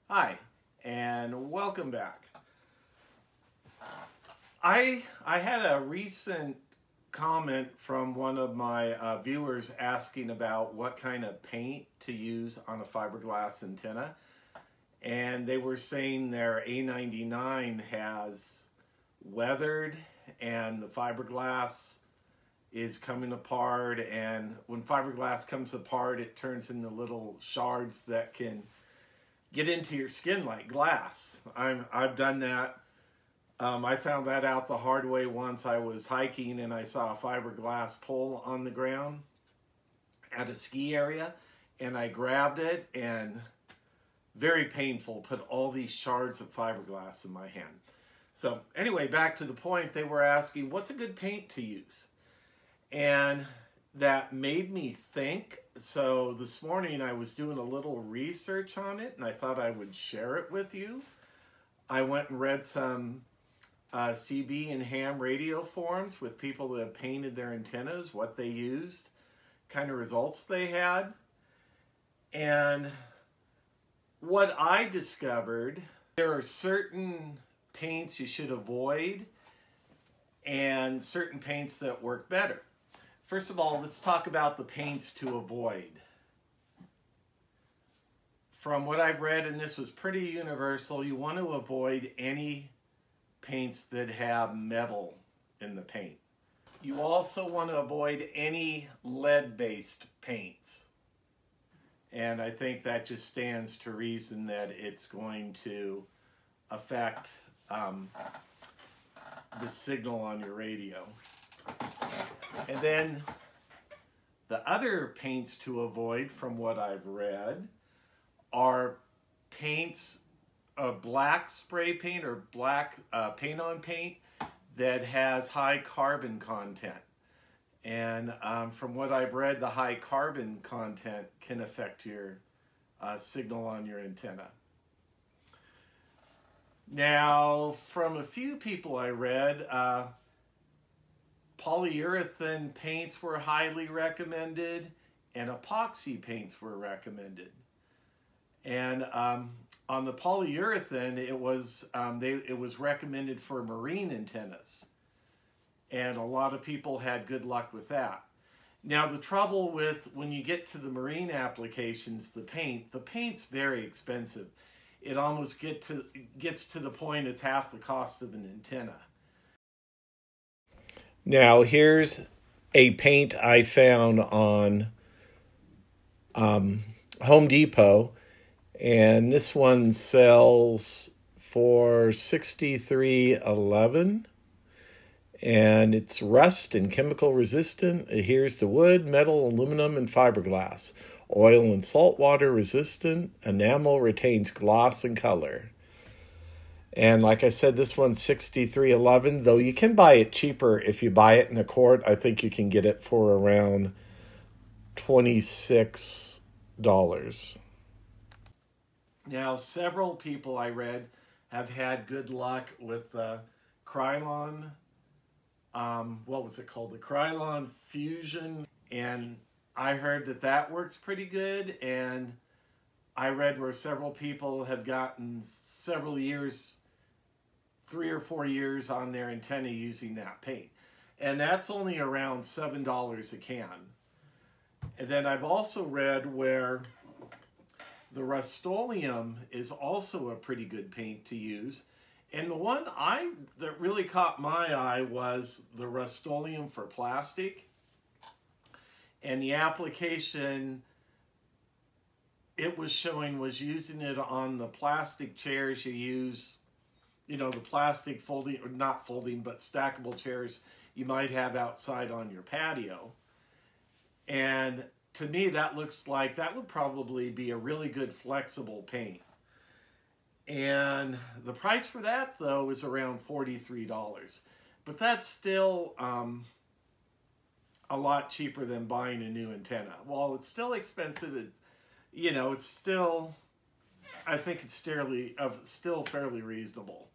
Hi, and welcome back. I had a recent comment from one of my viewers asking about what kind of paint to use on a fiberglass antenna. And they were saying their A99 has weathered and the fiberglass is coming apart, and when fiberglass comes apart it turns into little shards that can get into your skin like glass. I've done that. I found that out the hard way once. I was hiking and I saw a fiberglass pole on the ground at a ski area, and I grabbed it, and very painful, put all these shards of fiberglass in my hand. So anyway, back to the point, they were asking what's a good paint to use, and that made me think. So this morning I was doing a little research on it and I thought I would share it with you. I went and read some CB and ham radio forums with people that have painted their antennas, what they used, kind of results they had. And what I discovered, there are certain paints you should avoid and certain paints that work better. First of all, let's talk about the paints to avoid. From what I've read, and this was pretty universal, you want to avoid any paints that have metal in the paint. You also want to avoid any lead-based paints. And I think that just stands to reason that it's going to affect the signal on your radio. And then the other paints to avoid, from what I've read, are paints, black spray paint or black paint on paint that has high carbon content. And from what I've read, the high carbon content can affect your signal on your antenna. Now, from a few people I read, polyurethane paints were highly recommended and epoxy paints were recommended. And on the polyurethane, it was recommended for marine antennas. And a lot of people had good luck with that. Now the trouble with when you get to the marine applications, the paint's very expensive. It almost gets to the point it's half the cost of an antenna. Now here's a paint I found on Home Depot, and this one sells for $63.11, and it's rust and chemical resistant, adheres to wood, metal, aluminum, and fiberglass. Oil and salt water resistant, enamel retains gloss and color. And like I said, this one's $63.11, though you can buy it cheaper if you buy it in a quart. I think you can get it for around $26. Now, several people I read have had good luck with the Krylon, what was it called? The Krylon Fusion. And I heard that works pretty good. And I read where several people have gotten several years, 3 or 4 years on their antenna using that paint. And that's only around $7 a can. And then I've also read where the Rust-Oleum is also a pretty good paint to use. And the one that really caught my eye was the Rust-Oleum for plastic. And the application it was showing was using it on the plastic chairs you use, you know, the plastic folding, or not folding, but stackable chairs you might have outside on your patio. And to me, that looks like that would probably be a really good flexible paint. And the price for that, though, is around $43. But that's still a lot cheaper than buying a new antenna. While it's still expensive, you know, it's still, I think it's still fairly reasonable.